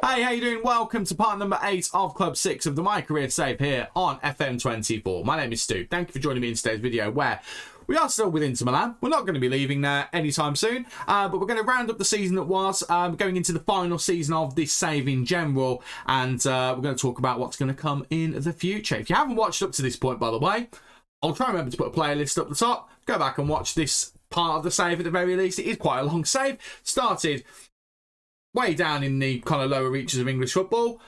Hey, how you doing? Welcome to part number 8 of Club 6 of the MyCareer save here on FM24. My name is Stu. Thank you for joining me in today's video where we are still with Inter Milan. We're not going to be leaving there anytime soon, but we're going to round up the season that was, going into the final season of this save in general, and we're going to talk about what's going to come in the future. If you haven't watched up to this point, by the way, I'll try and remember to put a playlist up the top. Go back and watch this part of the save at the very least. It is quite a long save. Started way down in the kind of lower reaches of English football.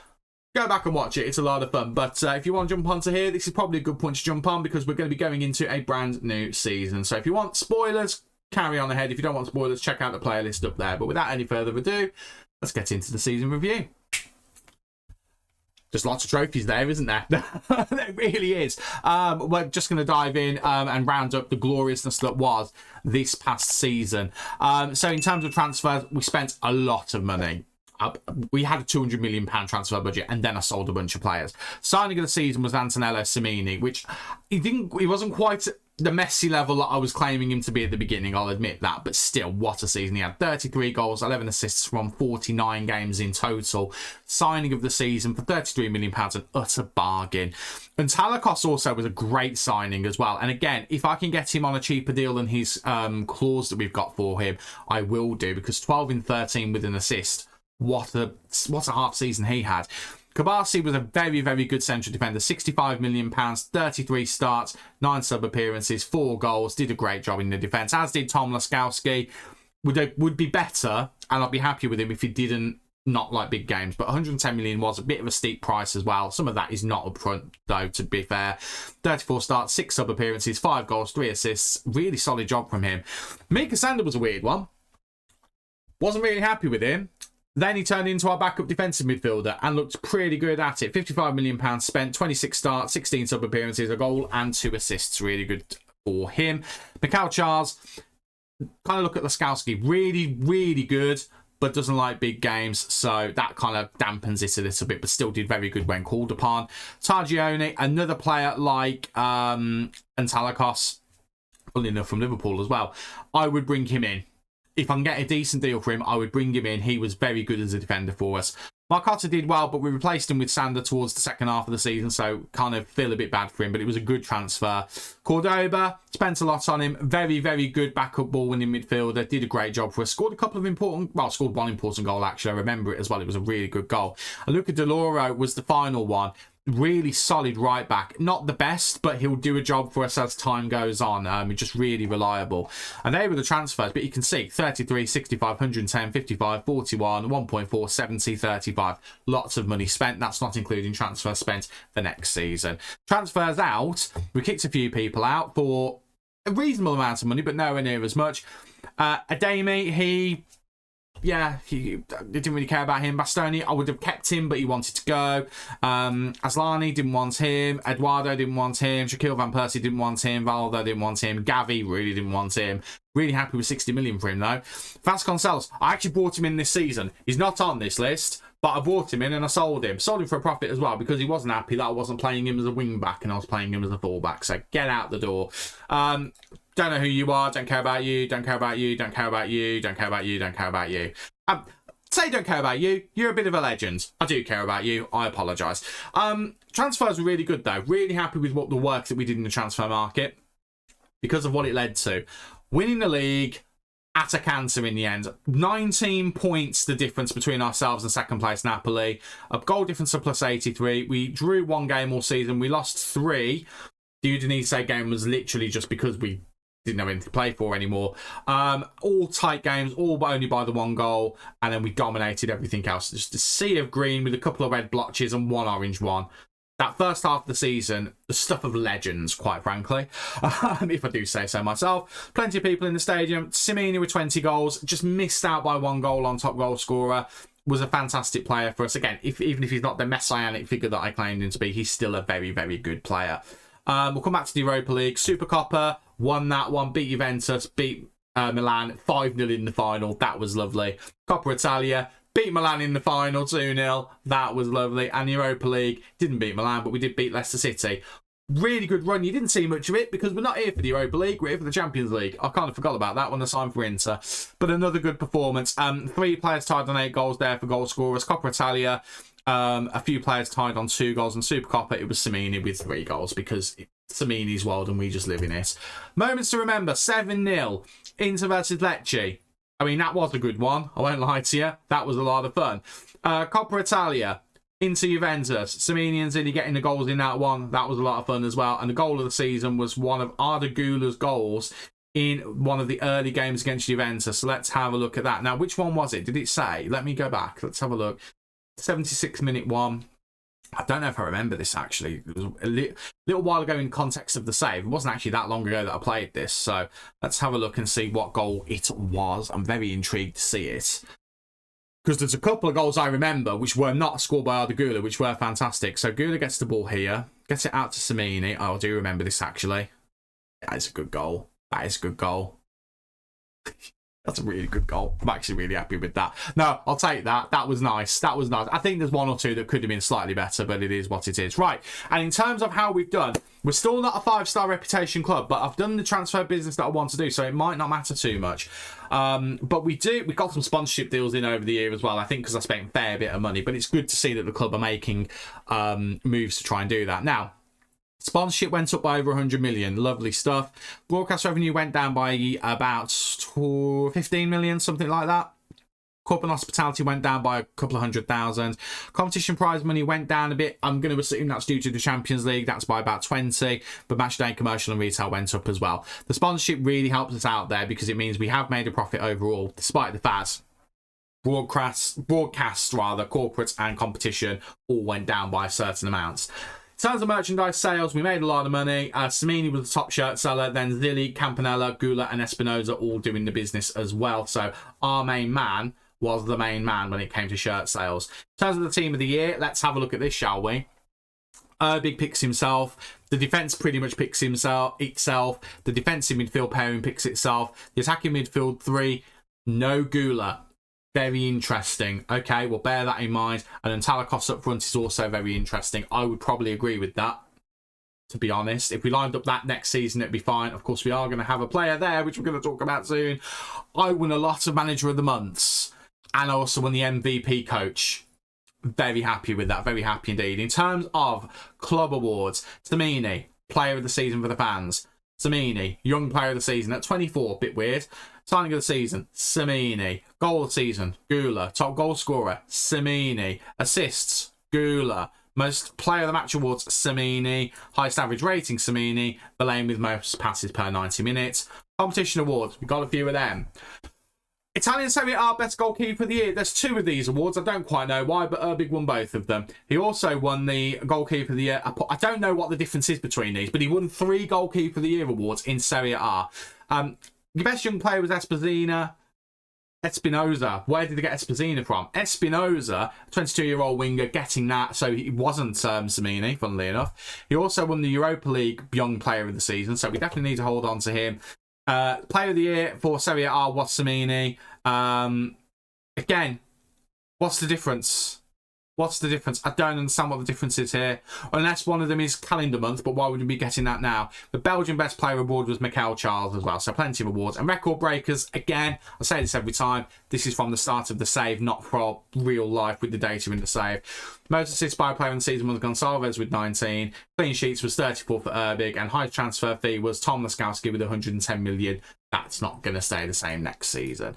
Go back and watch it. It's a lot of fun. But if you want to jump onto here, this is probably a good point to jump on because we're going to be going into a brand new season. So if you want spoilers, carry on ahead. If you don't want spoilers, check out the playlist up there. But without any further ado, let's get into the season review. There's lots of trophies there, isn't there? There really is. We're just going to dive in and round up the gloriousness that was this past season. So in terms of transfers, we spent a lot of money. We had a £200 million transfer budget, and then I sold a bunch of players. Signing of the season was Antonello Cimini, which he wasn't quite the Messi level that I was claiming him to be at the beginning, I'll admit that, but still, what a season. He had 33 goals, 11 assists from 49 games in total. Signing of the season for £33 million, an utter bargain. And Talakos also was a great signing as well. And again, if I can get him on a cheaper deal than his clause that we've got for him, I will do, because 12 in 13 with an assist. What a half season he had. Kabasi was a very, very good central defender. £65 million, 33 starts, 9 sub-appearances, 4 goals. Did a great job in the defence, as did Tom Laskowski. Would be better, and I'd be happy with him if he didn't not like big games. But 110 million was a bit of a steep price as well. Some of that is not upfront, though, to be fair. 34 starts, 6 sub-appearances, 5 goals, 3 assists. Really solid job from him. Mika Sander was a weird one. Wasn't really happy with him. Then he turned into our backup defensive midfielder and looked pretty good at it. £55 million spent, 26 starts, 16 sub-appearances, a goal and 2 assists. Really good for him. Mikhail Charles, kind of look at Laskowski. Really, really good, but doesn't like big games. So that kind of dampens it a little bit, but still did very good when called upon. Targioni, another player like Antalakos, funny enough from Liverpool as well. I would bring him in. If I can get a decent deal for him, I would bring him in. He was very good as a defender for us. Marcotta did well, but we replaced him with Sander towards the second half of the season, so kind of feel a bit bad for him, but it was a good transfer. Cordoba, spent a lot on him. Very, very good backup ball-winning midfielder. Did a great job for us. Scored scored one important goal, actually. I remember it as well. It was a really good goal. And Luca Deloro was the final one. Really solid right back. Not the best, but he'll do a job for us as time goes on. He's just really reliable. And they were the transfers, but you can see 33, 65, 110, 55, 41, 1.4, 70, 35. Lots of money spent. That's not including transfers spent for next season. Transfers out, we kicked a few people out for a reasonable amount of money, but nowhere near as much. Ademi, he didn't really care about him. Bastoni, I would have kept him, but he wanted to go. Aslani didn't want him. Eduardo didn't want him. Shaquille Van Persie didn't want him. Valdo didn't want him. Gavi really didn't want him. Really happy with 60 million for him, though. Vasconcelos, I actually bought him in this season. He's not on this list, but I bought him in and I sold him. Sold him for a profit as well because he wasn't happy that I wasn't playing him as a wing back and I was playing him as a full back. So get out the door. Don't know who you are, don't care about you, don't care about you, don't care about you, don't care about you, don't care about you. Say don't care about you, you're a bit of a legend. I do care about you, I apologise. Transfers were really good though. Really happy with the work that we did in the transfer market because of what it led to. Winning the league at a canter in the end. 19 points the difference between ourselves and second place Napoli. A goal difference of plus 83. We drew 1 game all season, we lost 3. The Udinese game was literally just because we didn't have anything to play for anymore. All tight games, all but only by the 1 goal, and then we dominated everything else. Just a sea of green with a couple of red blotches and 1 orange one. That first half of the season, the stuff of legends, quite frankly, if I do say so myself. Plenty of people in the stadium. Cimini with 20 goals, just missed out by 1 goal on top goal scorer. Was a fantastic player for us. Again, even if he's not the messianic figure that I claimed him to be, he's still a very, very good player. We'll come back to the Europa League. Supercoppa, won that one, beat Juventus, beat Milan 5-0 in the final. That was lovely. Coppa Italia, beat Milan in the final 2-0. That was lovely. And Europa League, didn't beat Milan, but we did beat Leicester City. Really good run. You didn't see much of it because we're not here for the Europa League, we're here for the Champions League. I kind of forgot about that when I signed for Inter. But another good performance. 3 players tied on 8 goals there for goal scorers. Coppa Italia, a few players tied on 2 goals. And Super Coppa, it was Samini with 3 goals because Samini's world and we just live in it. Moments to remember, 7-0. Inter versus Lecce. I mean, that was a good one. I won't lie to you. That was a lot of fun. Coppa Italia. Into Juventus, Samini and Zilli getting the goals in that one. That was a lot of fun as well. And the goal of the season was one of Arda Güler's goals in one of the early games against Juventus. So let's have a look at that. Now, which one was it? Did it say? Let me go back. Let's have a look. 76-minute one. I don't know if I remember this, actually. It was a little while ago in context of the save. It wasn't actually that long ago that I played this. So let's have a look and see what goal it was. I'm very intrigued to see it. Because there's a couple of goals I remember which were not scored by Arda Güler, which were fantastic. So Güler gets the ball here, gets it out to Samini. Oh, I do remember this, actually. That is a good goal. That is a good goal. That's a really good goal. I'm actually really happy with that. No, I'll take that. That was nice. That was nice. I think there's 1 or 2 that could have been slightly better, but it is what it is. Right, and in terms of how we've done, we're still not a 5-star reputation club, but I've done the transfer business that I want to do, so it might not matter too much. But we've got some sponsorship deals in over the year as well, I think, because I spent a fair bit of money, but it's good to see that the club are making moves to try and do that. Now, sponsorship went up by over 100 million. Lovely stuff. Broadcast revenue went down by about 15 million, something like that. Corporate and hospitality went down by a couple of 100,000. Competition prize money went down a bit. I'm going to assume that's due to the Champions League. That's by about 20. But matchday and commercial and retail went up as well. The sponsorship really helps us out there because it means we have made a profit overall, despite the fact broadcast, corporate and competition all went down by certain amounts. In terms of merchandise sales, we made a lot of money. Samini was the top shirt seller. Then Zilli, Campanella, Güler and Espinosa all doing the business as well. So our main man was the main man when it came to shirt sales. In terms of the team of the year, let's have a look at this, shall we? Erbig picks himself. The defence pretty much picks itself. The defensive midfield pairing picks itself. The attacking midfield 3, no Güler. Very interesting. Okay, we'll bear that in mind. And then Talakos up front is also very interesting. I would probably agree with that, to be honest. If we lined up that next season, it'd be fine. Of course, we are going to have a player there, which we're going to talk about soon. I won a lot of Manager of the Months. And I also won the MVP coach. Very happy with that. Very happy indeed. In terms of club awards, Samini, Player of the Season for the fans. Samini, Young Player of the Season at 24. Bit weird. Signing of the season, Samini. Goal of the season, Güler. Top goal scorer, Samini. Assists, Güler. Most player of the match awards, Samini. Highest average rating, Samini. Belain with most passes per 90 minutes. Competition awards, we've got a few of them. Italian Serie A best goalkeeper of the year. There's 2 of these awards. I don't quite know why, but Erbig won both of them. He also won the goalkeeper of the year. I don't know what the difference is between these, but he won 3 goalkeeper of the year awards in Serie A. The best young player was Espinosa. Where did they get Espinosa from? Espinosa, 22-year-old winger, getting that. So he wasn't Samini, funnily enough. He also won the Europa League Young Player of the Season, so we definitely need to hold on to him. Player of the Year for Serie A was Samini. Again, what's the difference? What's the difference? I don't understand what the difference is here. Unless one of them is calendar month, but why would we be getting that now? The Belgian Best Player award was Michael Charles as well, so plenty of awards. And record breakers, again, I say this every time, this is from the start of the save, not from real life with the data in the save. Most assists by a player in the season was Gonçalves with 19. Clean sheets was 34 for Erbig, and high transfer fee was Tom Laskowski with 110 million. That's not going to stay the same next season.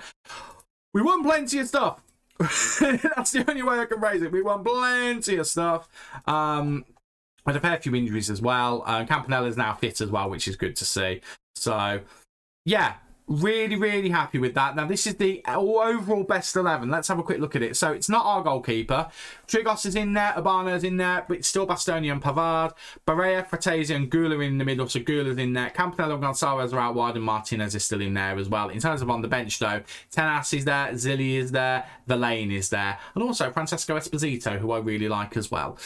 We won plenty of stuff. That's the only way I can raise it. We won plenty of stuff. Had a fair few injuries as well. Campanella's now fit as well, which is good to see. So, yeah, really, really happy with that. Now, this is the overall best 11. Let's have a quick look at it. So, it's not our goalkeeper. Trigos is in there. Urbano's in there. But it's still Bastoni and Pavard. Barea, Fratesi and Güler in the middle. So, Güler's in there. Campanella and Gonçalves are out wide. And Martinez is still in there as well. In terms of on the bench, though, Tenas is there. Zilli is there. Verlaine is there. And also Francesco Esposito, who I really like as well.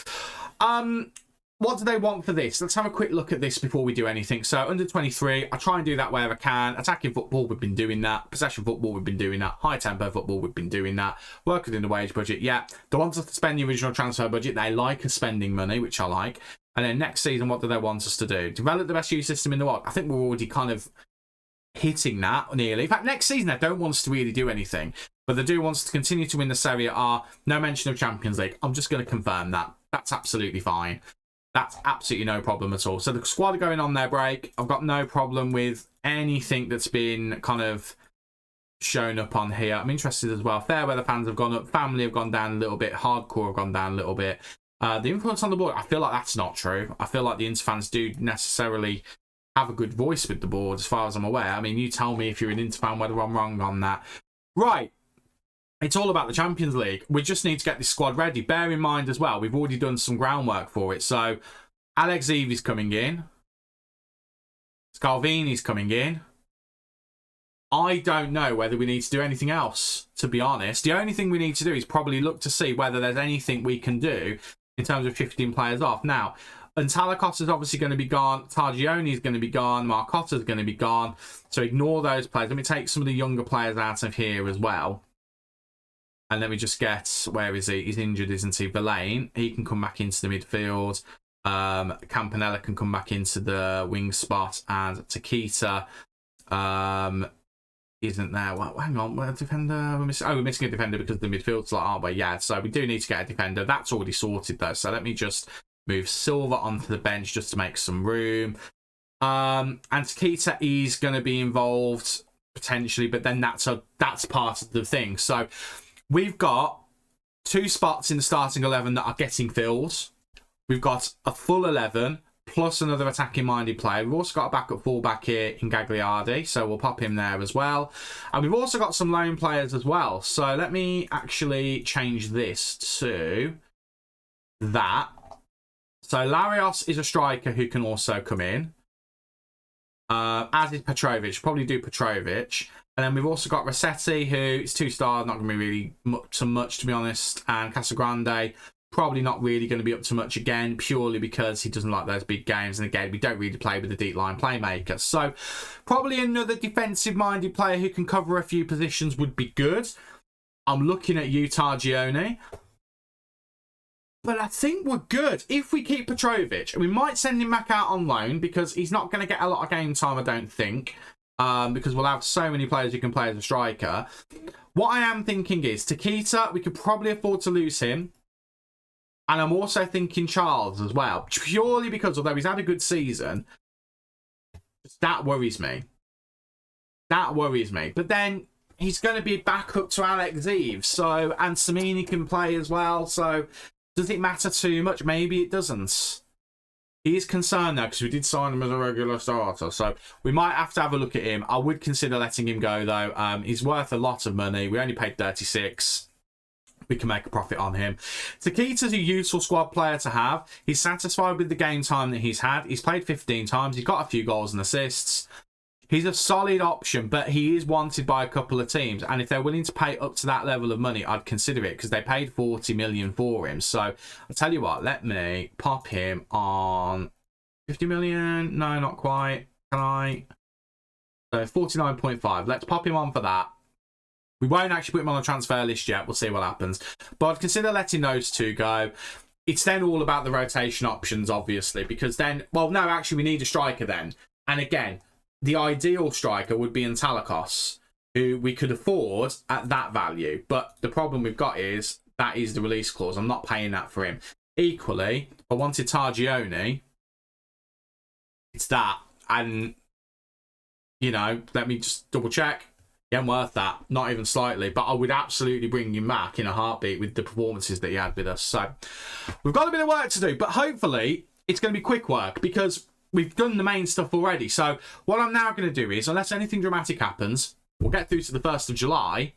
What do they want for this? Let's have a quick look at this before we do anything. So, under 23, I try and do that where I can. Attacking football, we've been doing that. Possession football, we've been doing that. High tempo football, we've been doing that. Work within the wage budget, yeah. They want us to spend the original transfer budget. They like us spending money, which I like. And then next season, what do they want us to do? Develop the best youth system in the world. I think we're already kind of hitting that nearly. In fact, next season, they don't want us to really do anything. But they do want us to continue to win the Serie A. No mention of Champions League. I'm just going to confirm that. That's absolutely fine. That's absolutely no problem at all. So the squad are going on their break. I've got no problem with anything that's been kind of shown up on here. I'm interested as well. Fair weather fans have gone up. Family have gone down a little bit. Hardcore have gone down a little bit. The influence on the board, I feel like that's not true. I feel like the Inter fans do necessarily have a good voice with the board as far as I'm aware. I mean, you tell me if you're an Inter fan whether I'm wrong on that. Right. It's all about the Champions League. We just need to get this squad ready. Bear in mind as well, we've already done some groundwork for it. So, Alex Ivi's coming in. Scalvini's coming in. I don't know whether we need to do anything else, to be honest. The only thing we need to do is probably look to see whether there's anything we can do in terms of shifting players off. Now, Antalakos is obviously going to be gone. Targioni is going to be gone. Marcotta is going to be gone. So ignore those players. Let me take some of the younger players out of here as well. And let me just get, where is he? He's injured, isn't he? Verlaine, he can come back into the midfield. Campanella can come back into the wing spot. And Takita isn't there. Well, hang on, we're a defender. We're missing a defender because the midfield's like, aren't we? Yeah, so we do need to get a defender. That's already sorted, though. So let me just move Silva onto the bench just to make some room. And Takita is going to be involved, potentially, but then that's part of the thing. So we've got 2 spots in the starting 11 that are getting filled. We've got a full 11 plus another attacking-minded player. We've also got a backup fullback here in Gagliardi, so we'll pop him there as well. And we've also got some loan players as well. So let me actually change this to that. So Larios is a striker who can also come in. As is Petrovic. Probably do Petrovic. And then we've also got Rossetti, who is 2-star, not going to be really up to much, to be honest. And Casagrande, probably not really going to be up to much again, purely because he doesn't like those big games. And again, we don't really play with a deep line playmaker. So probably another defensive-minded player who can cover a few positions would be good. I'm looking at you, Targioni. But I think we're good. If we keep Petrovic, we might send him back out on loan because he's not going to get a lot of game time, I don't think. Because we'll have so many players who can play as a striker. What I am thinking is Takita, we could probably afford to lose him. And I'm also thinking Charles as well. Purely because, although he's had a good season, that worries me. That worries me. But then he's going to be back up to Alex Ives. So, and Samini can play as well. So, does it matter too much? Maybe it doesn't. He is concerned now because we did sign him as a regular starter. So we might have to have a look at him. I would consider letting him go, though. He's worth a lot of money. We only paid 36. We can make a profit on him. Takita's a useful squad player to have. He's satisfied with the game time that he's had. He's played 15 times. He's got a few goals and assists. He's a solid option, but he is wanted by a couple of teams. And if they're willing to pay up to that level of money, I'd consider it because they paid 40 million for him. So I'll tell you what, let me pop him on 50 million. No, not quite. Can I? So 49.5. Let's pop him on for that. We won't actually put him on the transfer list yet. We'll see what happens. But I'd consider letting those two go. It's then all about the rotation options, obviously, because then, well, no, actually, we need a striker then. And again, the ideal striker would be Antalakos, who we could afford at that value. But the problem we've got is that is the release clause. I'm not paying that for him. Equally, if I wanted Targioni, it's that. And, you know, let me just double check. He ain't worth that. Not even slightly. But I would absolutely bring him back in a heartbeat with the performances that he had with us. So we've got a bit of work to do. But hopefully it's going to be quick work because we've done the main stuff already. So what I'm now going to do is, unless anything dramatic happens, we'll get through to the 1st of July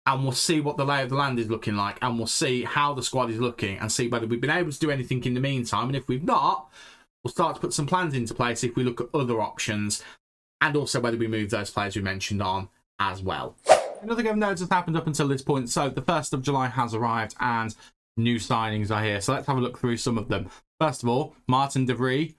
and we'll see what the lay of the land is looking like and we'll see how the squad is looking and see whether we've been able to do anything in the meantime. And if we've not, we'll start to put some plans into place if we look at other options and also whether we move those players we mentioned on as well. Nothing of note has happened up until this point. So the 1st of July has arrived and new signings are here. So let's have a look through some of them. First of all, Martin De Vrij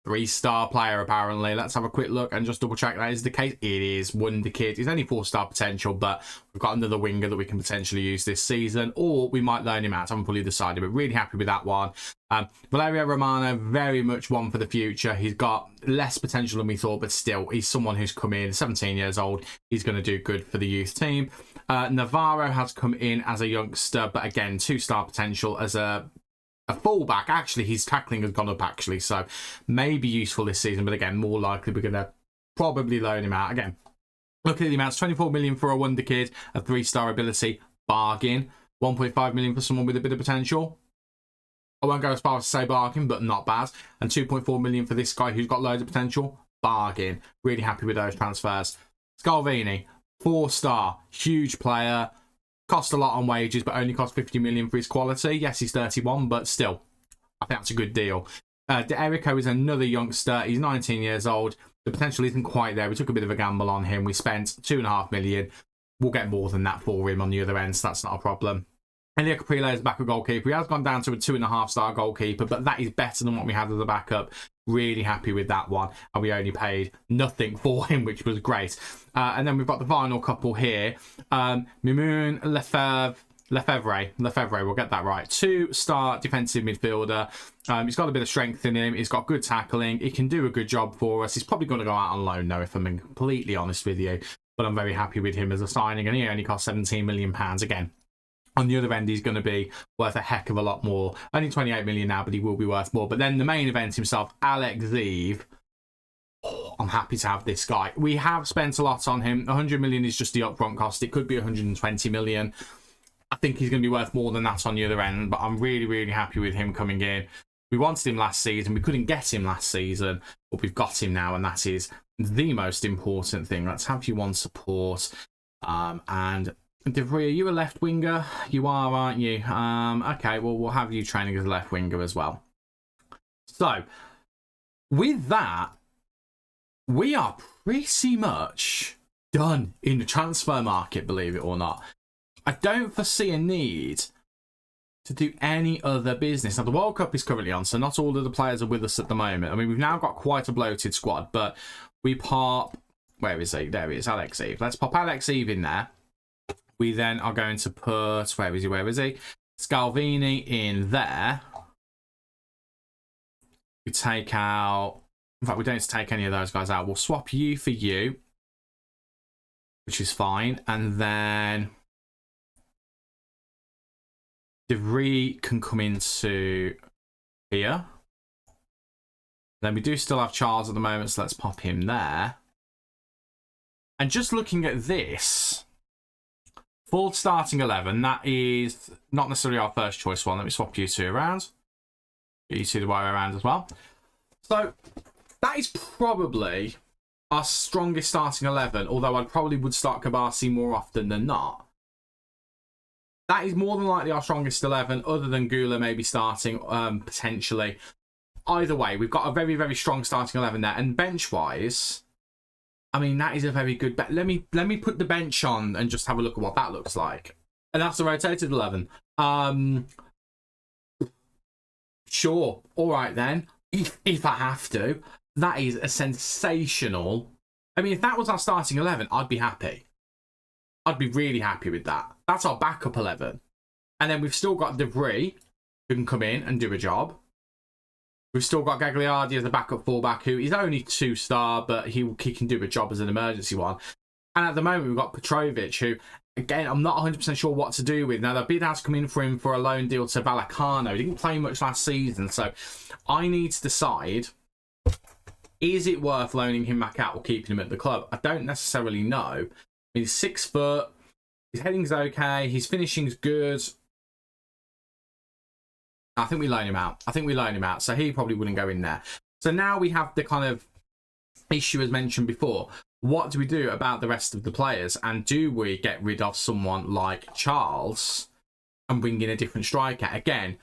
3-star player, apparently. Let's have a quick look and just double check that is the case. It is. Wonder Kid. He's only 4-star potential, but we've got another winger that we can potentially use this season, or we might loan him out. I haven't fully decided, but really happy with that one. Valerio Romano, very much one for the future. He's got less potential than we thought, but still, he's someone who's come in, 17 years old. He's going to do good for the youth team. Navarro has come in as a youngster, but again, 2-star potential as a fullback. Actually, his tackling has gone up, actually, so maybe useful this season, but again, more likely we're going to probably loan him out. Again, look at the amounts, 24 million for a wonder kid, a 3-star ability, bargain. 1.5 million for someone with a bit of potential. I won't go as far as to say bargain, but not bad. And 2.4 million for this guy who's got loads of potential, bargain. Really happy with those transfers. Scalvini, 4-star, huge player. Cost a lot on wages, but only cost 50 million for his quality. Yes, he's 31, but still, I think that's a good deal. De Erico is another youngster. He's 19 years old. The potential isn't quite there. We took a bit of a gamble on him. We spent 2.5 million. We'll get more than that for him on the other end, so that's not a problem. Elia Caprile is a backup goalkeeper. He has gone down to a 2.5-star goalkeeper, but that is better than what we had as a backup. Really happy with that one. And we only paid nothing for him, which was great. And then we've got the final couple here. Mimoun Lefebvre, we'll get that right. 2-star defensive midfielder. He's got a bit of strength in him. He's got good tackling. He can do a good job for us. He's probably going to go out on loan, though, if I'm being completely honest with you. But I'm very happy with him as a signing. And he only cost £17 million. Again, on the other end, he's going to be worth a heck of a lot more. Only 28 million now, but he will be worth more. But then the main event himself, Alex Zeeve. Oh, I'm happy to have this guy. We have spent a lot on him. 100 million is just the upfront cost. It could be 120 million. I think he's going to be worth more than that on the other end. But I'm really, really happy with him coming in. We wanted him last season. We couldn't get him last season, but we've got him now, and that is the most important thing. Let's have you on support. And De Vries, are you a left winger? You are, aren't you? Okay, well, we'll have you training as a left winger as well. So, with that, we are pretty much done in the transfer market, believe it or not. I don't foresee a need to do any other business. Now, the World Cup is currently on, so not all of the players are with us at the moment. I mean, we've now got quite a bloated squad, but we pop... Where is he? There he is, Alex Eve. Let's pop Alex Eve in there. We then are going to put... Where is he? Scalvini in there. We take out... In fact, we don't need to take any of those guys out. We'll swap you for you, which is fine. And then De Vries can come into here. Then we do still have Charles at the moment, so let's pop him there. And just looking at this, full starting 11, that is not necessarily our first choice one. Let me swap you two around. Get you two the way around as well. So that is probably our strongest starting 11, although I probably would start Kabasi more often than not. That is more than likely our strongest 11, other than Gula maybe starting potentially. Either way, we've got a very, very strong starting 11 there. And bench-wise, I mean, that is a very good bet. Let me put the bench on and just have a look at what that looks like. And that's the rotated 11. Sure. All right, then. If I have to. That is a sensational... I mean, if that was our starting 11, I'd be happy. I'd be really happy with that. That's our backup 11. And then we've still got De Vries, who can come in and do a job. We've still got Gagliardi as a backup fullback, who is only 2-star, but he can do a job as an emergency one. And at the moment, we've got Petrovic, who, again, I'm not 100% sure what to do with. Now, the bid has come in for him for a loan deal to Vallecano. He didn't play much last season, so I need to decide, is it worth loaning him back out or keeping him at the club? I don't necessarily know. He's 6 foot. His heading's okay. His finishing's good. I think we loan him out. So he probably wouldn't go in there. So now we have the kind of issue as mentioned before. What do we do about the rest of the players? And do we get rid of someone like Charles and bring in a different striker? Again,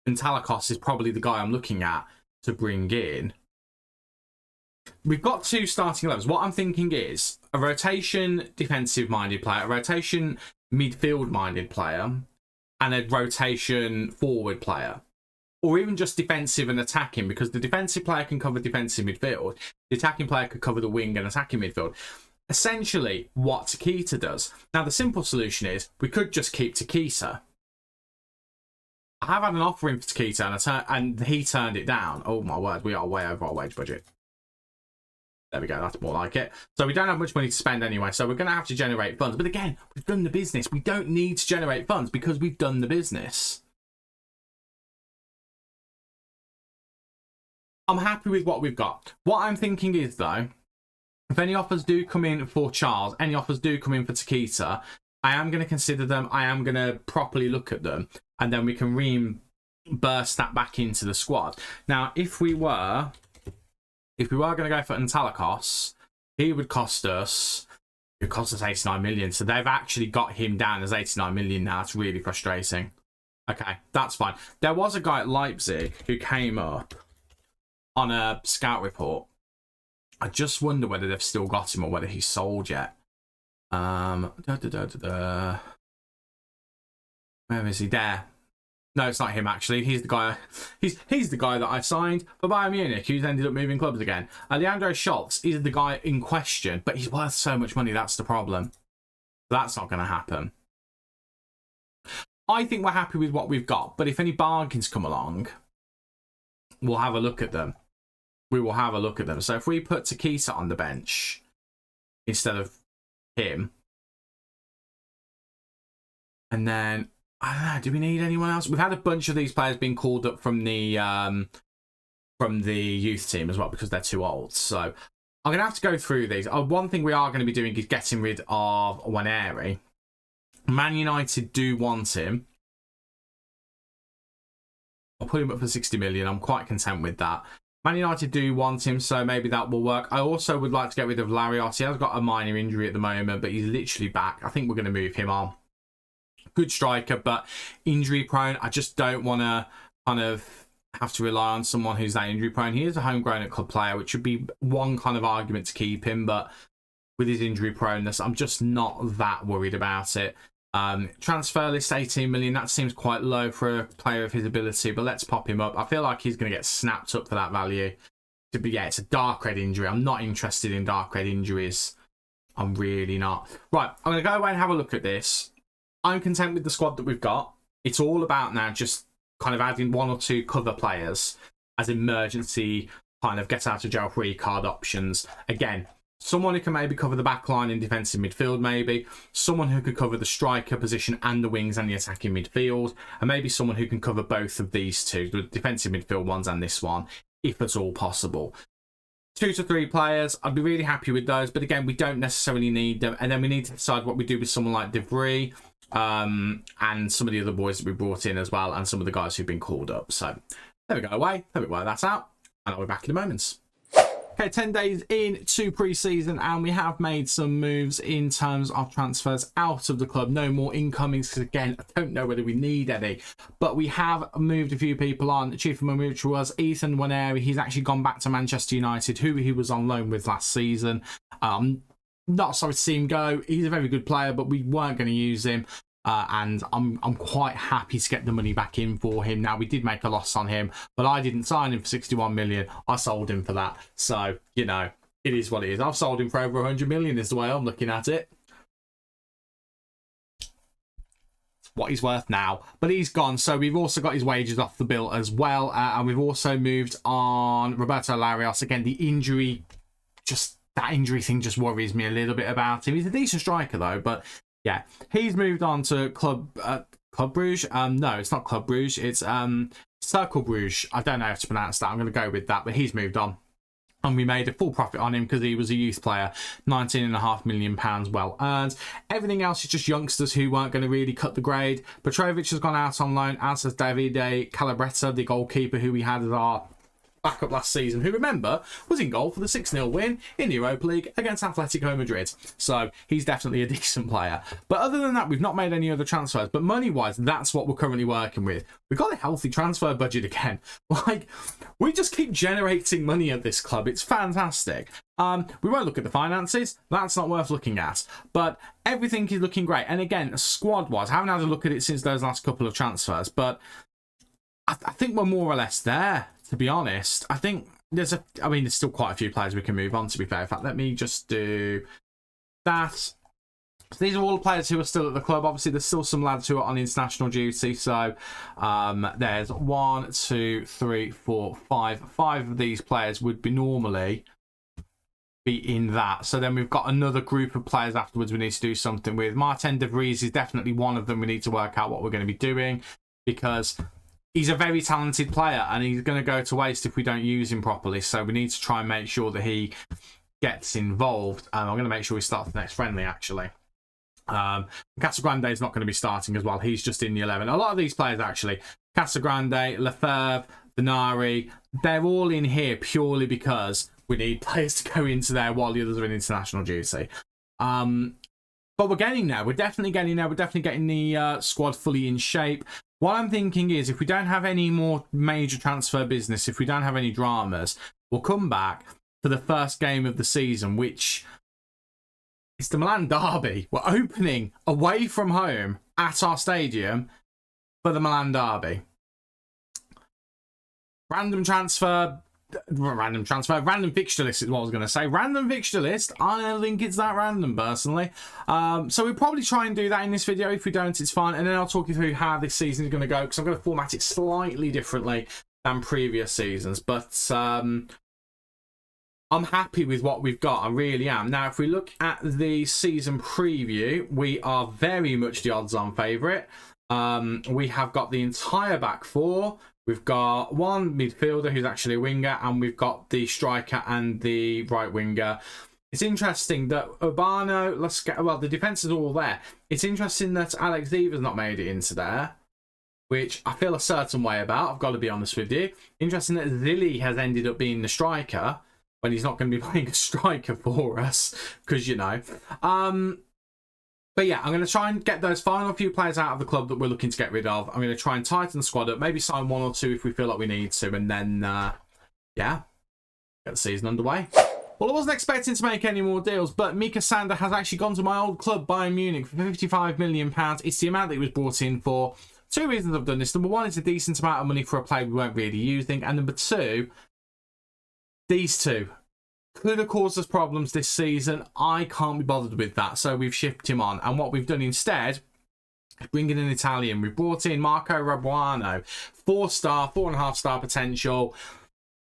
Antalikos is probably the guy I'm looking at to bring in. We've got 2 starting 11s. What I'm thinking is a rotation defensive-minded player, a rotation midfield-minded player, and a rotation forward player. or even just defensive and attacking, because the defensive player can cover defensive midfield, the attacking player could cover the wing and attacking midfield. Essentially, what Takita does. Now, the simple solution is we could just keep Takita. I have had an offer in for Takita, and he turned it down. Oh my word, we are way over our wage budget. There we go, that's more like it. So we don't have much money to spend anyway, so we're going to have to generate funds. But again, we've done the business. We don't need to generate funds because we've done the business. I'm happy with what we've got. What I'm thinking is, though, if any offers do come in for Charles, any offers do come in for Takita, I am going to consider them. I am going to properly look at them, and then we can reimburse that back into the squad. Now, if we were going to go for Antalikos, he would cost us, it cost us 89 million. So they've actually got him down as 89 million now. It's really frustrating. Okay, that's fine. There was a guy at Leipzig who came up on a scout report. I just wonder whether they've still got him or whether he's sold yet. Where is he? There. No, it's not him actually. He's the guy. He's the guy that I signed for Bayern Munich, who's ended up moving clubs again. Leandro Schultz is the guy in question, but he's worth so much money. That's the problem. That's not going to happen. I think we're happy with what we've got, but if any bargains come along, we'll have a look at them. We will have a look at them. So if we put Takita on the bench instead of him, and then I don't know, do we need anyone else? We've had a bunch of these players being called up from the youth team as well because they're too old. So I'm going to have to go through these. One thing we are going to be doing is getting rid of Waneri. Man United do want him. I'll put him up for 60 million. I'm quite content with that. Man United do want him, so maybe that will work. I also would like to get rid of Larios. He has got a minor injury at the moment, but he's literally back. I think we're going to move him on. Good striker, but injury prone. I just don't want to kind of have to rely on someone who's that injury prone. He is a homegrown at club player, which would be one kind of argument to keep him, but with his injury proneness, I'm just not that worried about it. Transfer list 18 million, that seems quite low for a player of his ability, but let's pop him up. I feel like he's going to get snapped up for that value. But yeah, it's a dark red injury. I'm not interested in dark red injuries. I'm really not. Right, I'm going to go away and have a look at this. I'm content with the squad that we've got. It's all about now just kind of adding one or two cover players as emergency kind of get out of jail free card options. Again, someone who can maybe cover the back line in defensive midfield, maybe. Someone who could cover the striker position and the wings and the attacking midfield. And maybe someone who can cover both of these two, the defensive midfield ones and this one, if at all possible. 2 to 3 players, I'd be really happy with those. But again, we don't necessarily need them. And then we need to decide what we do with someone like De Vrij, and some of the other boys that we brought in as well, and some of the guys who've been called up. So there we go away. There we work that out. And I'll be back in a moment. Okay, 10 days into pre-season, and we have made some moves in terms of transfers out of the club. No more incomings, because again, I don't know whether we need any. But we have moved a few people on. Chief among which was Ethan Waneri. He's actually gone back to Manchester United, who he was on loan with last season. Not sorry to see him go. He's a very good player, but we weren't going to use him. And I'm quite happy to get the money back in for him. Now, we did make a loss on him, but I didn't sign him for 61 million. I sold him for that. So, you know, it is what it is. I've sold him for over 100 million is the way I'm looking at it. It's what he's worth now. But he's gone. So we've also got his wages off the bill as well. And we've also moved on Roberto Larios. Again, the injury, that injury thing just worries me a little bit about him. He's a decent striker, though, but yeah, he's moved on to Club Bruges. No, it's not Club Bruges. It's Circle Bruges. I don't know how to pronounce that. I'm going to go with that, but he's moved on. And we made a full profit on him because he was a youth player. £19.5 million well earned. Everything else is just youngsters who weren't going to really cut the grade. Petrovic has gone out on loan, as has Davide Calabretta, the goalkeeper who we had as our backup last season, who, remember, was in goal for the 6-0 win in the Europa League against Atletico Madrid. So he's definitely a decent player. But other than that, we've not made any other transfers. But money-wise, that's what we're currently working with. We've got a healthy transfer budget again. Like, we just keep generating money at this club. It's fantastic. We won't look at the finances. That's not worth looking at. But everything is looking great. And again, squad-wise, I haven't had a look at it since those last couple of transfers. But I think we're more or less there, to be honest. I think there's still quite a few players we can move on, to be fair. In fact, let me just do that. So these are all the players who are still at the club. Obviously, there's still some lads who are on international duty. So there's 1, 2, 3, 4, 5. 5 of these players would be normally be in that. So then we've got another group of players afterwards we need to do something with. Martin de Vries is definitely one of them. We need to work out what we're going to be doing, because he's a very talented player and he's going to go to waste if we don't use him properly. So we need to try and make sure that he gets involved. I'm going to make sure he starts the next friendly, actually. Casagrande is not going to be starting as well. He's just in the 11. A lot of these players, actually, Casagrande, Lefebvre, Denari, they're all in here purely because we need players to go into there while the others are in international duty. But we're getting there. We're definitely getting there. We're definitely getting the squad fully in shape. What I'm thinking is, if we don't have any more major transfer business, if we don't have any dramas, we'll come back for the first game of the season, which is the Milan derby. We're opening away from home at our stadium for the Milan derby. Random fixture list is what I was going to say. Random fixture list. I don't think it's that random, personally. So we'll probably try and do that in this video. If we don't, it's fine. And then I'll talk you through how this season is going to go, because I'm going to format it slightly differently than previous seasons. But I'm happy with what we've got. I really am. Now, if we look at the season preview, we are very much the odds-on favourite. We have got the entire back four. We've got one midfielder who's actually a winger, and we've got the striker and the right winger. It's interesting that Urbano, the defence is all there. It's interesting that Alex Ziva has not made it into there, which I feel a certain way about, I've got to be honest with you. Interesting that Zilli has ended up being the striker when he's not going to be playing a striker for us, because, you know. But yeah, I'm going to try and get those final few players out of the club that we're looking to get rid of. I'm going to try and tighten the squad up, maybe sign 1 or 2 if we feel like we need to, and then, yeah, get the season underway. Well, I wasn't expecting to make any more deals, but Mika Sander has actually gone to my old club, Bayern Munich, for £55 million. It's the amount that he was brought in for. 2 reasons I've done this. Number 1, it's a decent amount of money for a player we weren't really using. And number 2, these two could have caused us problems this season. I can't be bothered with that, so we've shipped him on. And what we've done instead is bring in an Italian. We've brought in Marco Rabuano, 4-star, 4.5-star potential.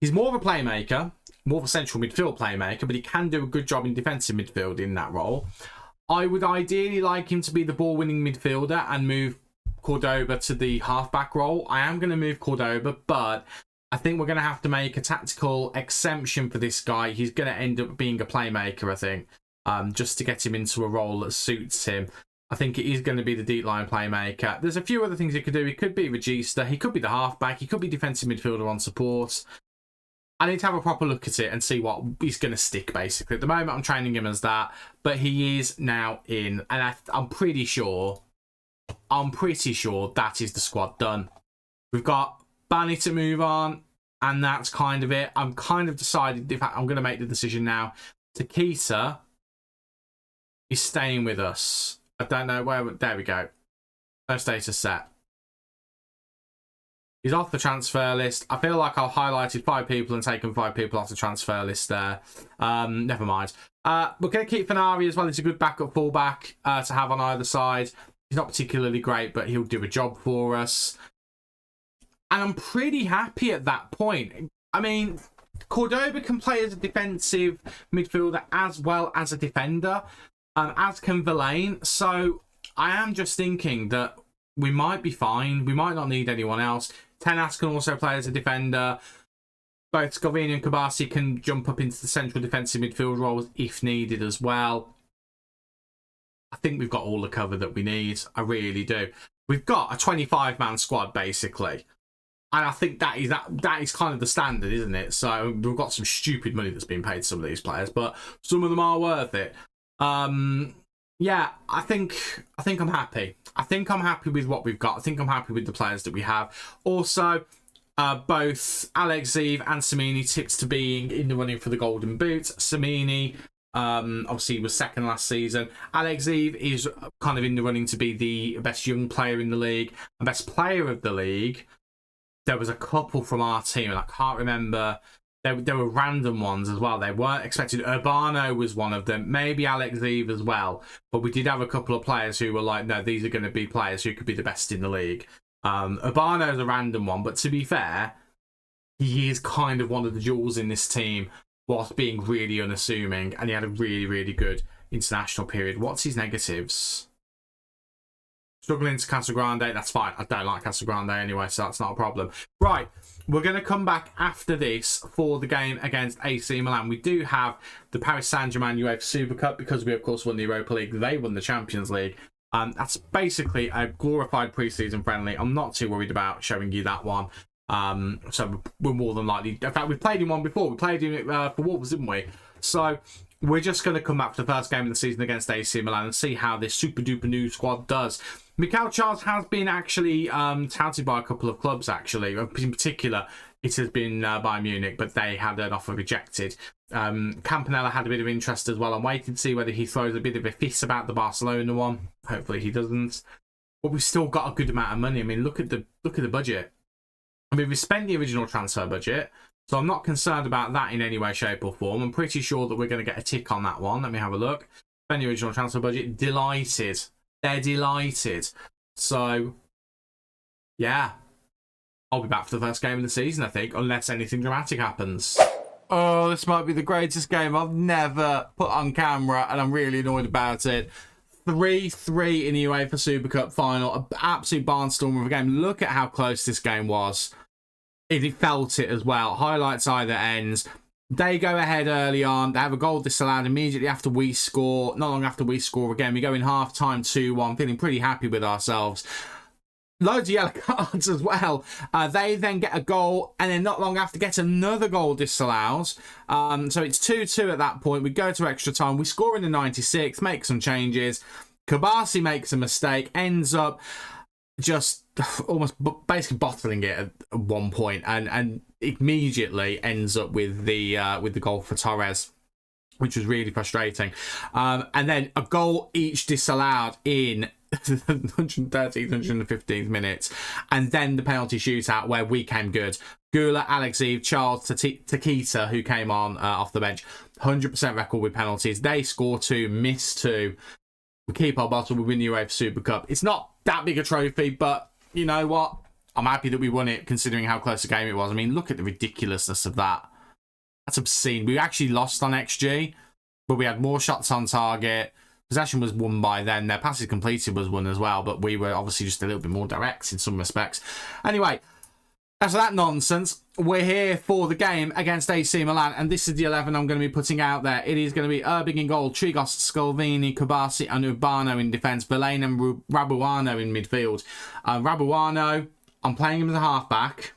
He's more of a playmaker, more of a central midfield playmaker, but he can do a good job in defensive midfield in that role. I would ideally like him to be the ball-winning midfielder and move Cordoba to the half-back role. I am going to move Cordoba, but I think we're going to have to make a tactical exemption for this guy. He's going to end up being a playmaker, I think, just to get him into a role that suits him. I think it is going to be the deep line playmaker. There's a few other things he could do. He could be Regista. He could be the halfback. He could be defensive midfielder on support. I need to have a proper look at it and see what he's going to stick, basically. At the moment, I'm training him as that, but he is now in, and I'm pretty sure that is the squad done. We've got Bani to move on, and that's kind of it. I'm kind of decided, in fact, I'm going to make the decision now. Takita is staying with us. I don't know where, there we go. No status set. He's off the transfer list. I feel like I've highlighted 5 people and taken 5 people off the transfer list there. Never mind. We're going to keep Fenari as well. He's a good backup fullback to have on either side. He's not particularly great, but he'll do a job for us. And I'm pretty happy at that point. I mean, Cordoba can play as a defensive midfielder as well as a defender, as can Villain. So I am just thinking that we might be fine. We might not need anyone else. Tenas can also play as a defender. Both Scalvini and Kabasi can jump up into the central defensive midfield roles if needed as well. I think we've got all the cover that we need. I really do. We've got a 25-man squad, basically. And I think that is kind of the standard, isn't it? So we've got some stupid money that's been paid to some of these players, but some of them are worth it. Yeah, I think I'm happy. I think I'm happy with what we've got. I think I'm happy with the players that we have. Also, both Alex Ziva and Samini tipped to being in the running for the Golden Boot. Samini, obviously, was second last season. Alex Ziva is kind of in the running to be the best young player in the league and best player of the league. there was a couple from our team, and I can't remember. There were random ones as well. They weren't expected. Urbano was one of them. Maybe Alex Eve as well. But we did have a couple of players who were like, no, these are going to be players who could be the best in the league. Urbano is a random one. But to be fair, he is kind of one of the jewels in this team whilst being really unassuming. And he had a really, really good international period. What's his negatives? Struggling to Casagrande. That's fine. I don't like Casagrande anyway, so that's not a problem. Right. We're going to come back after this for the game against AC Milan. We do have the Paris Saint-Germain UEFA Super Cup because we, of course, won the Europa League. They won the Champions League. That's basically a glorified pre-season friendly. I'm not too worried about showing you that one. So we're more than likely... In fact, we've played in one before. We played in it for Wolves, didn't we? So we're just going to come back for the first game of the season against AC Milan and see how this super-duper new squad does. Mikel Charles has been actually touted by a couple of clubs, actually. In particular, it has been Bayern Munich, but they had an offer rejected. Campanella had a bit of interest as well. I'm waiting to see whether he throws a bit of a fist about the Barcelona one. Hopefully he doesn't. But we've still got a good amount of money. I mean, look at the budget. I mean, we spent the original transfer budget, so I'm not concerned about that in any way, shape or form. I'm pretty sure that we're going to get a tick on that one. Let me have a look. Spend the original transfer budget. Delighted. They're delighted. So, yeah. I'll be back for the first game of the season, I think, unless anything dramatic happens. Oh, this might be the greatest game I've never put on camera, and I'm really annoyed about it. 3-3 in the UEFA Super Cup final. An absolute barnstormer of a game. Look at how close this game was. It felt it as well. Highlights either ends. They go ahead early on. They have a goal disallowed immediately after we score. Not long after we score again. We go in half-time 2-1. Feeling pretty happy with ourselves. Loads of yellow cards as well. They then get a goal and then not long after get another goal disallowed. So it's 2-2 at that point. We go to extra time. We score in the 96th. Make some changes. Kabasi makes a mistake. Ends up just almost basically bottling it at one point and immediately ends up with the goal for Torres, which was really frustrating. And then a goal each disallowed in the 113th, 115th minutes, and then the penalty shootout where we came good. Gula, Alex Eve, Charles, Takita, who came on off the bench, 100% record with penalties. They score 2, miss 2. We keep our bottle. We win the UEFA Super Cup. It's not that big a trophy, but you know what? I'm happy that we won it, considering how close the game it was. I mean, look at the ridiculousness of that. That's obscene. We actually lost on XG, but we had more shots on target. Possession was won by then. Their passes completed was won as well, but we were obviously just a little bit more direct in some respects. Anyway, after that nonsense, we're here for the game against AC Milan, and this is the 11 I'm going to be putting out there. It is going to be Urbing in goal, Trigos, Scalvini, Kabasi, and Urbano in defence, Verlaine and Rabuano in midfield. Rabuano, I'm playing him as a halfback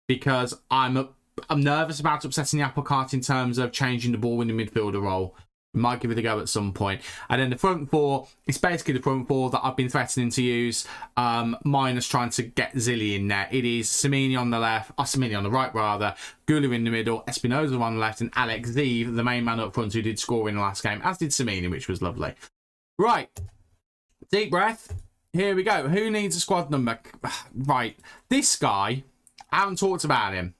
because I'm nervous about upsetting the apple cart in terms of changing the ball in the midfielder role. Might give it a go at some point. And then the front four, it's basically the front four that I've been threatening to use, minus trying to get Zilli in there. It is Semini on the left, Semini on the right rather, Gula in the middle, Espinoza on the left, and Alex Zeev, the main man up front who did score in the last game, as did Semini, which was lovely. Right, deep breath. Here we go. Who needs a squad number? Right, this guy, I haven't talked about him.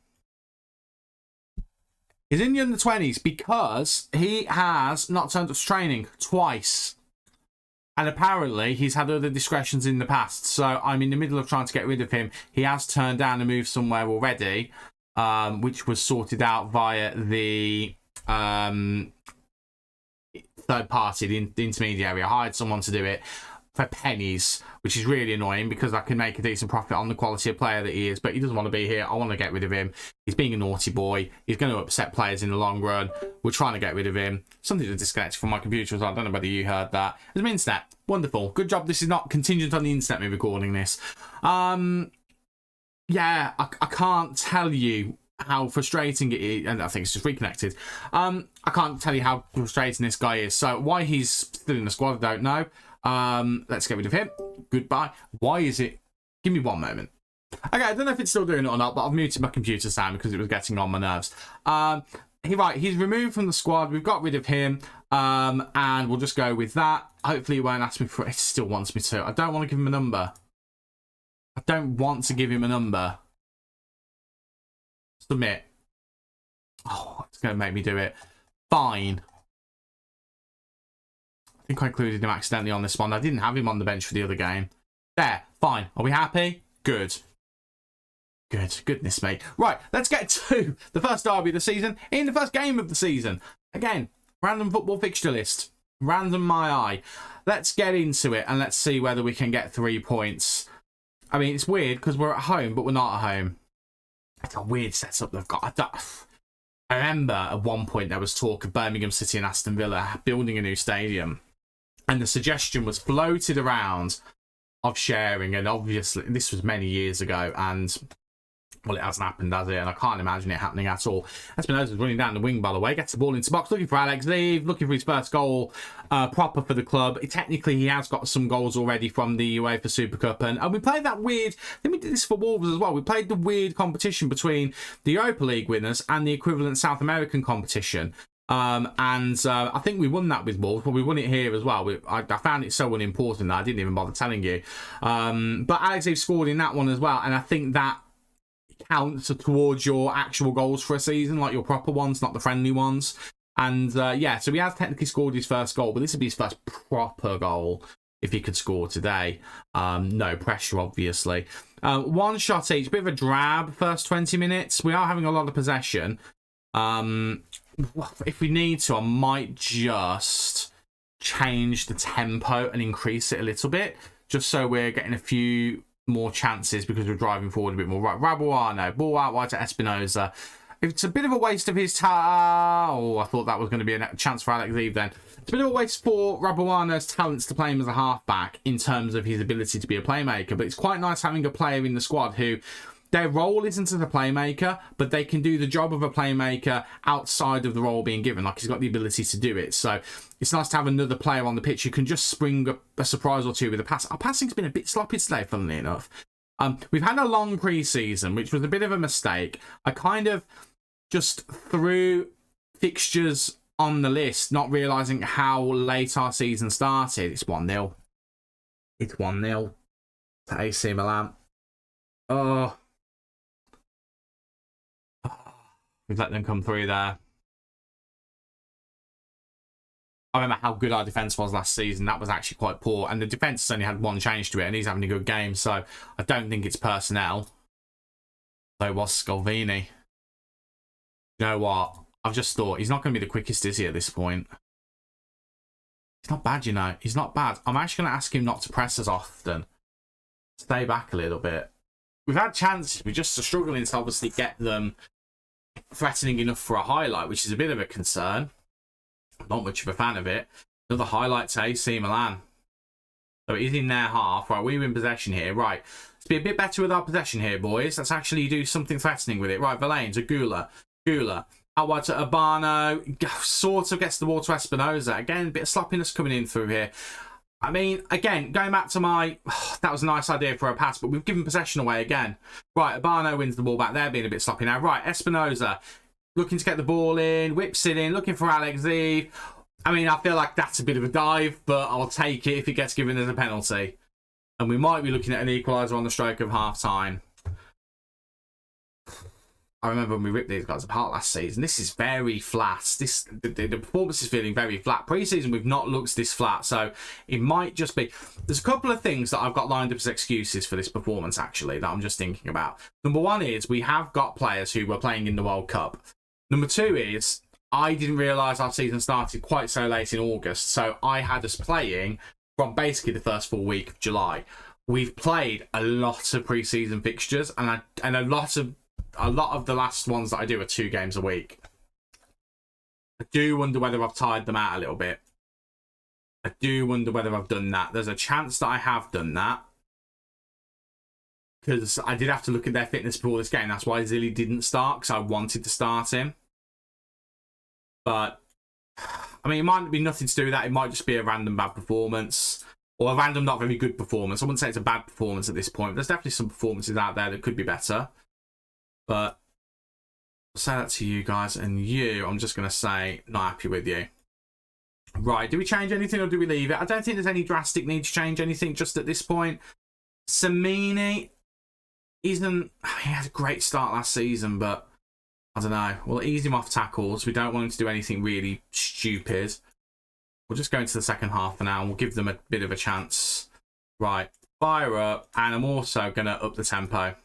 He's in the under-20s because he has not turned up to training twice. And apparently he's had other discretions in the past. So I'm in the middle of trying to get rid of him. He has turned down and moved somewhere already, which was sorted out via the third party, the intermediary. I hired someone to do it for pennies, which is really annoying because I can make a decent profit on the quality of player that he is, but he doesn't want to be here. I want to get rid of him. He's being a naughty boy. He's going to upset players in the long run. We're trying to get rid of him. Something to disconnect from my computer as well. I don't know whether you heard that. There's an internet. Wonderful. Good job. This is not contingent on the internet me recording this. Yeah, I can't tell you how frustrating it is, and I think it's just reconnected. I can't tell you how frustrating this guy is. So why he's still in the squad, I don't know. Let's get rid of him. Goodbye. Why is it? Give me one moment. Okay, I don't know if it's still doing it or not, but I've muted my computer sound because it was getting on my nerves. He's removed from the squad. We've got rid of him, and we'll just go with that. Hopefully, he won't ask me for it. It still wants me to. I don't want to give him a number. I don't want to give him a number. Submit. Oh, it's going to make me do it. Fine. I think I included him accidentally on this one. I didn't have him on the bench for the other game. There. Fine. Are we happy? Good. Good. Goodness me. Right. Let's get to the first derby of the season in the first game of the season. Again, random football fixture list. Random my eye. Let's get into it and let's see whether we can get 3 points. I mean, it's weird because we're at home, but we're not at home. It's a weird setup they've got. I remember at one point there was talk of Birmingham City and Aston Villa building a new stadium. And the suggestion was floated around of sharing. And obviously, this was many years ago. And, well, it hasn't happened, has it? And I can't imagine it happening at all. Espinosa's running down the wing, by the way. Gets the ball into the box, looking for Alex Leave, looking for his first goal proper for the club. Technically, he has got some goals already from the UEFA Super Cup. And we played that weird... I think we did this for Wolves as well. We played the weird competition between the Europa League winners and the equivalent South American competition. I think we won that with Wolves, but we won it here as well. I found it so unimportant that I didn't even bother telling you. But Alex Leave scored in that one as well. And I think that counts towards your actual goals for a season, like your proper ones, not the friendly ones. And yeah, so he has technically scored his first goal, but this would be his first proper goal if he could score today. No pressure, obviously. One shot each, bit of a drab first 20 minutes. We are having a lot of possession. If we need to, I might just change the tempo and increase it a little bit, just so we're getting a few more chances because we're driving forward a bit more. Right, Rabuano, ball out wide to Espinosa. It's a bit of a waste of his time. Oh, I thought that was going to be a chance for Alex Leave then. It's a bit of a waste for Rabuano's talents to play him as a halfback in terms of his ability to be a playmaker, but it's quite nice having a player in the squad who their role isn't as a playmaker, but they can do the job of a playmaker outside of the role being given. Like, he's got the ability to do it. So it's nice to have another player on the pitch who can just spring a surprise or two with a pass. Our passing's been a bit sloppy today, funnily enough. We've had a long pre-season, which was a bit of a mistake. I kind of just threw fixtures on the list, not realising how late our season started. It's 1-0. It's 1-0 to AC Milan. Oh. We've let them come through there. I remember how good our defence was last season. That was actually quite poor. And the defence has only had one change to it, and he's having a good game. So I don't think it's personnel. Though it was Scalvini. You know what? I've just thought, he's not going to be the quickest, is he, at this point? He's not bad, you know. He's not bad. I'm actually going to ask him not to press as often. Stay back a little bit. We've had chances. We're just struggling to obviously get them threatening enough for a highlight, which is a bit of a concern. Not much of a fan of it. Another highlight to AC Milan. So it is in their half. Right, we win possession here. Right, let's be a bit better with our possession here, boys. Let's actually do something threatening with it. Right, Verlaine to Gula. Out wide to Urbano. Sort of gets the ball to Espinosa. Again, a bit of sloppiness coming in through here. I mean, again, going back to my... that was a nice idea for a pass, but we've given possession away again. Right, Urbano wins the ball back there, being a bit sloppy now. Right, Espinosa looking to get the ball in, whips it in, looking for Alex Leave. I mean, I feel like that's a bit of a dive, but I'll take it if it gets given as a penalty. And we might be looking at an equaliser on the stroke of half-time. I remember when we ripped these guys apart last season. This is very flat. The performance is feeling very flat. Pre-season, we've not looked this flat, so it might just be... There's a couple of things that I've got lined up as excuses for this performance, actually, that I'm just thinking about. Number one is we have got players who were playing in the World Cup. Number two is I didn't realise our season started quite so late in August, so I had us playing from basically the first full week of July. We've played a lot of pre-season fixtures, and a lot of the last ones that I do are 2 games a week. I do wonder whether I've tired them out a little bit. I do wonder whether I've done that. There's a chance that I have done that. Because I did have to look at their fitness before this game. That's why Zilly didn't start, because I wanted to start him. But, I mean, it might be nothing to do with that. It might just be a random bad performance. Or a random not very good performance. I wouldn't say it's a bad performance at this point. There's definitely some performances out there that could be better. But I'll say that to you guys, and you, I'm just going to say, not happy with you. Right, do we change anything or do we leave it? I don't think there's any drastic need to change anything just at this point. Samini isn't... I mean, he had a great start last season, but I don't know. We'll ease him off tackles. We don't want him to do anything really stupid. We'll just go into the second half for now, and we'll give them a bit of a chance. Right, fire up, and I'm also going to up the tempo.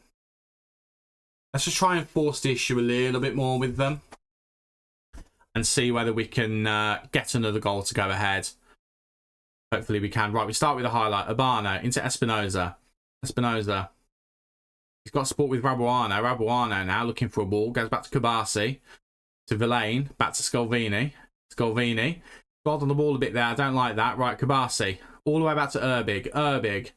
Let's just try and force the issue a little bit more with them and see whether we can get another goal to go ahead. Hopefully we can. Right, we start with a highlight. Urbano into Espinoza. Espinoza. He's got support with Rabuano. Rabuano now looking for a ball. Goes back to Kabasi. To Villain. Back to Scalvini. Scalvini. Got on the ball a bit there. I don't like that. Right, Kabasi. All the way back to Urbig. Urbig.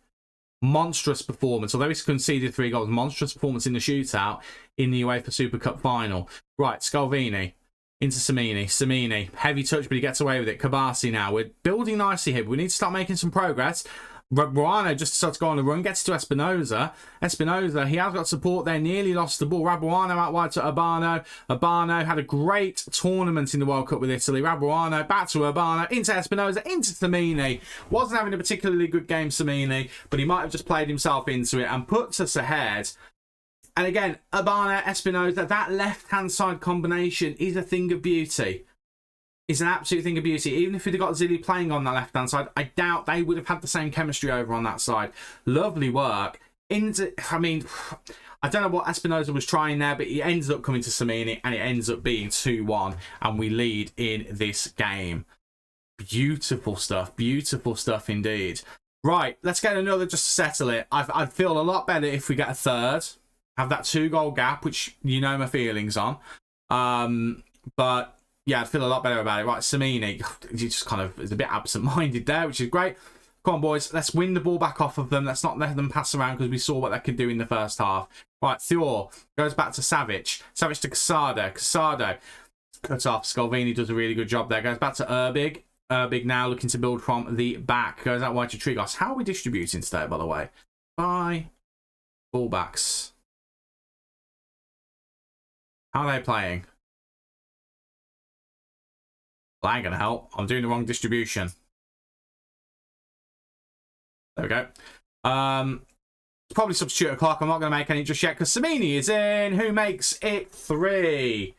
Monstrous performance. Although he's conceded 3 goals. Monstrous performance in the shootout in the UEFA Super Cup final. Right, Scalvini. Into Samini. Samini. Heavy touch, but he gets away with it. Kabasi now. We're building nicely here. But we need to start making some progress. Rabuano just starts to go on the run, gets to Espinoza. Espinoza, he has got support there, nearly lost the ball. Rabuano out wide to Urbano. Urbano had a great tournament in the World Cup with Italy. Rabuano back to Urbano, into Espinoza, into Samini. Wasn't having a particularly good game, Samini, but he might have just played himself into it and puts us ahead. And again, Urbano, Espinoza, that left-hand side combination is a thing of beauty. It's an absolute thing of beauty. Even if we'd have got Zilli playing on that left-hand side, I doubt they would have had the same chemistry over on that side. Lovely work. I mean, I don't know what Espinoza was trying there, but he ends up coming to Samini, and it ends up being 2-1, and we lead in this game. Beautiful stuff indeed. Right, let's get another just to settle it. I'd feel a lot better if we get a third, have that 2-goal gap, which you know my feelings on. But yeah, I'd feel a lot better about it. Right, Samini, he just kind of is a bit absent-minded there, which is great. Come on, boys, let's win the ball back off of them. Let's not let them pass around because we saw what they could do in the first half. Right, Thior goes back to Savic. Savic to Casado. Casado cut off. Scalvini does a really good job there. Goes back to Urbig. Urbig now looking to build from the back. Goes out wide to Trigos. How are we distributing today, by the way? By fullbacks. How are they playing? Well, that ain't going to help. I'm doing the wrong distribution. There we go. Probably substitute a clock. I'm not going to make any just yet because Samini is in. Who makes it 3?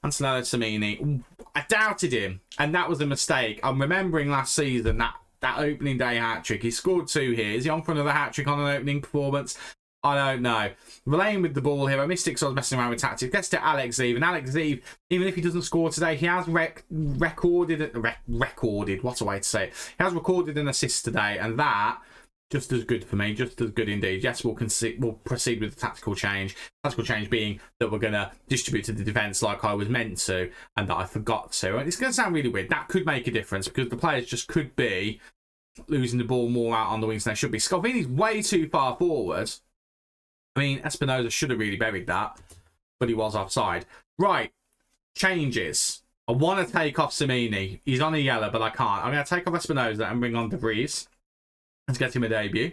Antonello Samini. I doubted him, and that was a mistake. I'm remembering last season that opening day hat-trick. He scored 2 here. Is he on for another hat-trick on an opening performance? I don't know. Relaying with the ball here. I missed it because I was messing around with tactics. Gets to Alex Zeve. And Alex Zeve, even if he doesn't score today, he has recorded. What a way to say it. He has recorded an assist today. And that, just as good for me. Just as good indeed. Yes, we'll proceed with the tactical change. Tactical change being that we're going to distribute to the defence like I was meant to. And that I forgot to. And it's going to sound really weird. That could make a difference because the players just could be losing the ball more out on the wings than they should be. Scalvini's way too far forward. I mean, Espinoza should have really buried that, but he was offside. Right, changes. I want to take off Samini. He's on a yellow, but I can't. I'm going to take off Espinoza and bring on De Vries. Let's get him a debut.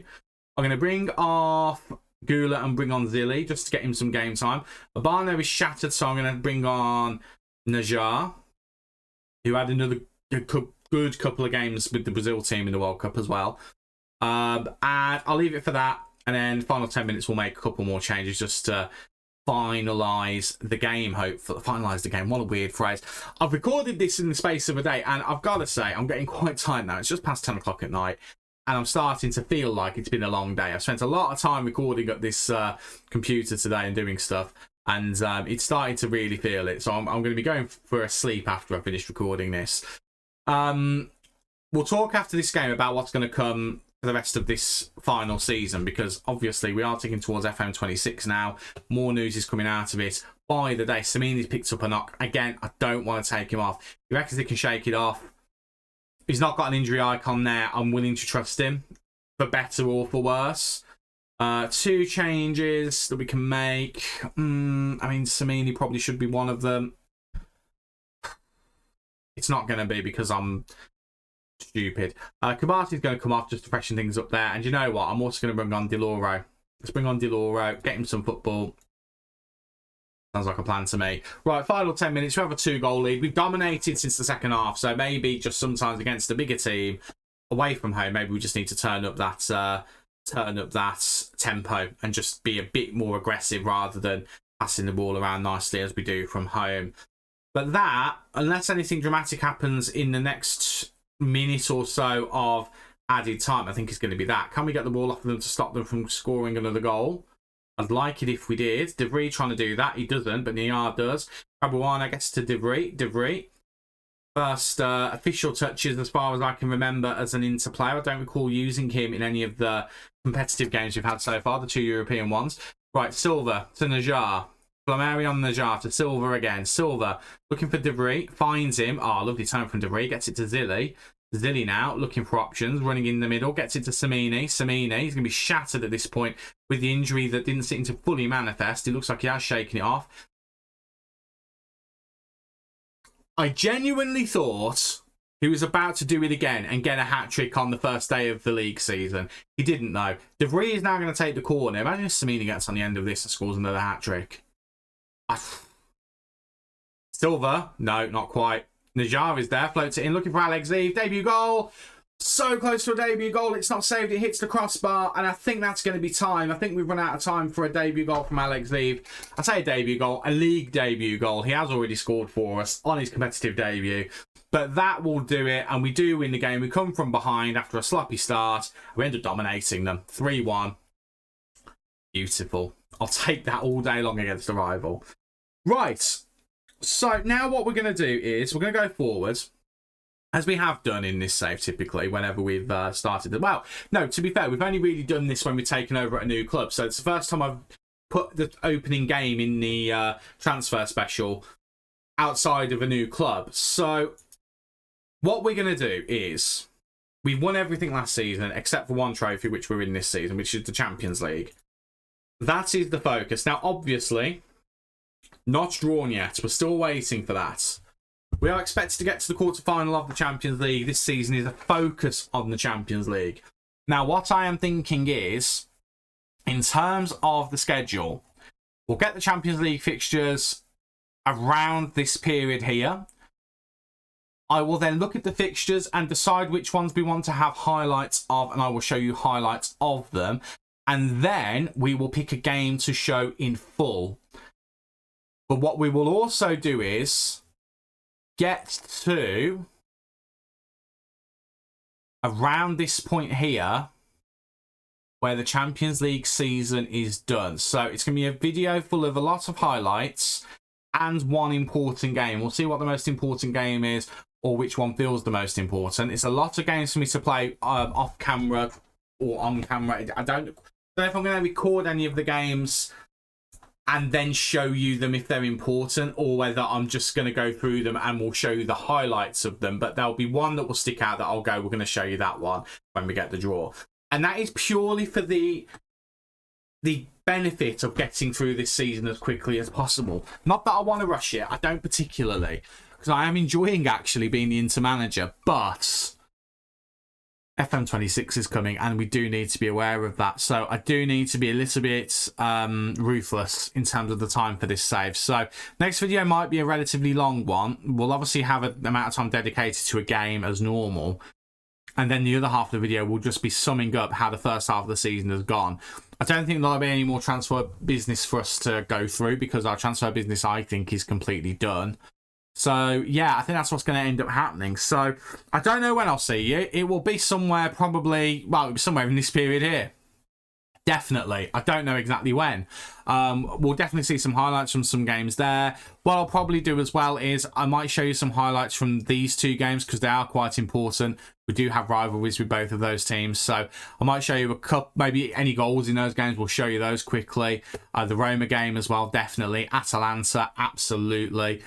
I'm going to bring off Gula and bring on Zilli just to get him some game time. Urbano is shattered, so I'm going to bring on Najar, who had another good couple of games with the Brazil team in the World Cup as well. And I'll leave it for that. And then final 10 minutes, we'll make a couple more changes just to finalise the game, hopefully. Finalise the game. What a weird phrase. I've recorded this in the space of a day, and I've got to say, I'm getting quite tired now. It's just past 10 o'clock at night, and I'm starting to feel like it's been a long day. I've spent a lot of time recording at this computer today and doing stuff, and it's starting to really feel it. So I'm going to be going for a sleep after I finish recording this. We'll talk after this game about what's going to come for the rest of this final season, because obviously we are ticking towards FM26 now. More news is coming out of it by the day. Samini's picked up a knock. Again, I don't want to take him off. He reckons he can shake it off. He's not got an injury icon there. I'm willing to trust him, for better or for worse. 2 changes that we can make. I mean, Samini probably should be one of them. It's not going to be because I'm stupid. Kabati's going to come off just to freshen things up there. And you know what? I'm also going to bring on Di Lauro. Let's bring on Di Lauro, get him some football. Sounds like a plan to me. Right, final 10 minutes. We have a 2-goal lead. We've dominated since the second half, so maybe just sometimes against a bigger team away from home, maybe we just need to turn up that tempo and just be a bit more aggressive rather than passing the ball around nicely as we do from home. But that, unless anything dramatic happens in the next minute or so of added time, I think it's going to be that. Can we get the ball off of them to stop them from scoring another goal? I'd like it if we did. De Vrij trying to do that. He doesn't, but Niar does. Caruana gets to De Vrij. De Vrij. First official touches as far as I can remember as an Inter player. I don't recall using him in any of the competitive games we've had so far, the 2 European ones. Right, Silva to Najar. Flamarion Najar to Silva again. Silva looking for De Vrij. Finds him. Oh, lovely turn from De Vrij. Gets it to Zilli. Zilli now looking for options, running in the middle, gets it to Samini. Samini, he's going to be shattered at this point with the injury that didn't seem to fully manifest. It looks like he has shaken it off. I genuinely thought he was about to do it again and get a hat-trick on the first day of the league season. He didn't, though. De Vrij is now going to take the corner. Imagine if Samini gets on the end of this and scores another hat-trick. Silva, no, not quite. Najar is there, floats it in, looking for Alex Eve. Debut goal. So close to a debut goal. It's not saved. It hits the crossbar, and I think that's going to be time. I think we've run out of time for a debut goal from Alex Eve. I say a debut goal, a league debut goal. He has already scored for us on his competitive debut. But that will do it, and we do win the game. We come from behind after a sloppy start. We end up dominating them. 3-1. Beautiful. I'll take that all day long against a rival. Right. So now what we're going to do is we're going to go forward, as we have done in this save typically whenever we've started. Well, no, to be fair, we've only really done this when we've taken over at a new club. So it's the first time I've put the opening game in the transfer special outside of a new club. So what we're going to do is we've won everything last season except for one trophy, which we're in this season, which is the Champions League. That is the focus. Now, obviously, not drawn yet. We're still waiting for that. We are expected to get to the quarter-final of the Champions League. This season is a focus on the Champions League. Now, what I am thinking is, in terms of the schedule, we'll get the Champions League fixtures around this period here. I will then look at the fixtures and decide which ones we want to have highlights of, and I will show you highlights of them. And then we will pick a game to show in full. But what we will also do is get to around this point here where the Champions League season is done. So it's going to be a video full of a lot of highlights and one important game. We'll see what the most important game is or which one feels the most important. It's a lot of games for me to play off camera or on camera. I don't know if I'm going to record any of the games and then show you them if they're important, or whether I'm just going to go through them and we'll show you the highlights of them. But there'll be one that will stick out that I'll go, we're going to show you that one when we get the draw. And that is purely for the benefit of getting through this season as quickly as possible. Not that I want to rush it. I don't particularly, because I am enjoying actually being the Inter manager. But FM26 is coming and we do need to be aware of that. So I do need to be a little bit ruthless in terms of the time for this save. So next video might be a relatively long one. We'll obviously have an amount of time dedicated to a game as normal. And then the other half of the video will just be summing up how the first half of the season has gone. I don't think there'll be any more transfer business for us to go through because our transfer business, I think, is completely done. So, yeah, I think that's what's going to end up happening. So, I don't know when I'll see you. It will be somewhere probably, well, it'll be somewhere in this period here. Definitely. I don't know exactly when. We'll definitely see some highlights from some games there. What I'll probably do as well is I might show you some highlights from these two games because they are quite important. We do have rivalries with both of those teams. So I might show you a couple, maybe any goals in those games. We'll show you those quickly. The Roma game as well, definitely. Atalanta, absolutely.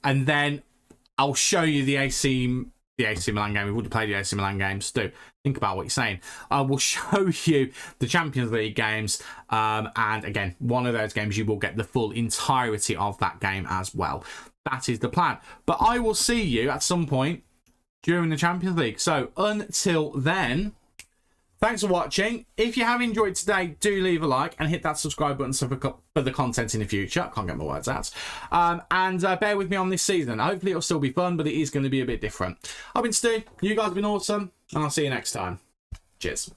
And then I'll show you the AC Milan game. We've already played the AC Milan games too. Think about what you're saying. I will show you the Champions League games. And again, one of those games, you will get the full entirety of that game as well. That is the plan. But I will see you at some point during the Champions League. So until then, thanks for watching. If you have enjoyed today, do leave a like and hit that subscribe button for the content in the future. I can't get my words out. And bear with me on this season. Hopefully it'll still be fun, but it is going to be a bit different. I've been Stu. You guys have been awesome, and I'll see you next time. Cheers.